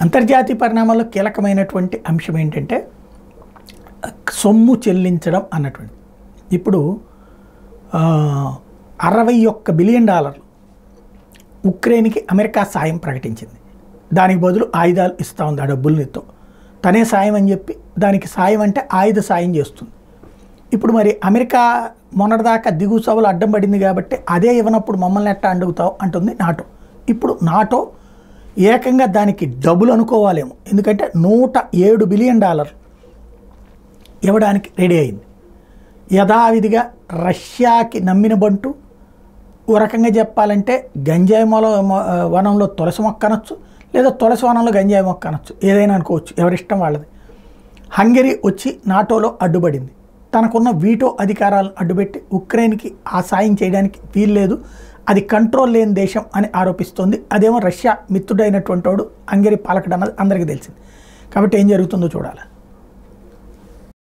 అంతర్జాతీయ పరిణామాల్లో కీలకమైనటువంటి అంశం ఏంటంటే సొమ్ము చెల్లించడం అన్నటువంటి. ఇప్పుడు $61 బిలియన్ ఉక్రెయిన్కి అమెరికా సాయం ప్రకటించింది. దానికి బదులు ఆయుధాలు ఇస్తూ ఉంది ఆ డబ్బులతో. తనే సాయం అని చెప్పి దానికి సాయం అంటే ఆయుధ సాయం చేస్తుంది. ఇప్పుడు మరి అమెరికా మొన్నటిదాకా దిగువ సభలు అడ్డం పడింది కాబట్టి అదే ఇవ్వనప్పుడు మమ్మల్ని ఎట్టా అడుగుతావు అంటుంది నాటో. ఇప్పుడు నాటో ఏకంగా దానికి డబుల్ అనుకోవాలేమో, ఎందుకంటే $107 బిలియన్ ఇవ్వడానికి రెడీ అయింది. యథావిధిగా రష్యాకి నమ్మిన బంటు, ఓ రకంగా చెప్పాలంటే గంజాయి వనంలో తులసి మొక్క అనొచ్చు, లేదా తులసి వనంలో గంజాయి మొక్క అనొచ్చు, ఏదైనా అనుకోవచ్చు, ఎవరిష్టం వాళ్ళది. హంగరీ వచ్చి నాటోలో అడ్డుపడింది. తనకున్న వీటో అధికారాలను అడ్డుపెట్టి ఉక్రెయిన్కి ఆ సాయం చేయడానికి వీల్లేదు, అది కంట్రోల్ లేని దేశం అని ఆరోపిస్తోంది. అదేమో రష్యా మిత్రుడైనటువంటి వాడు హంగరీ పాలకుడు అన్నది అందరికీ తెలిసింది. కాబట్టి ఏం జరుగుతుందో చూడాలి.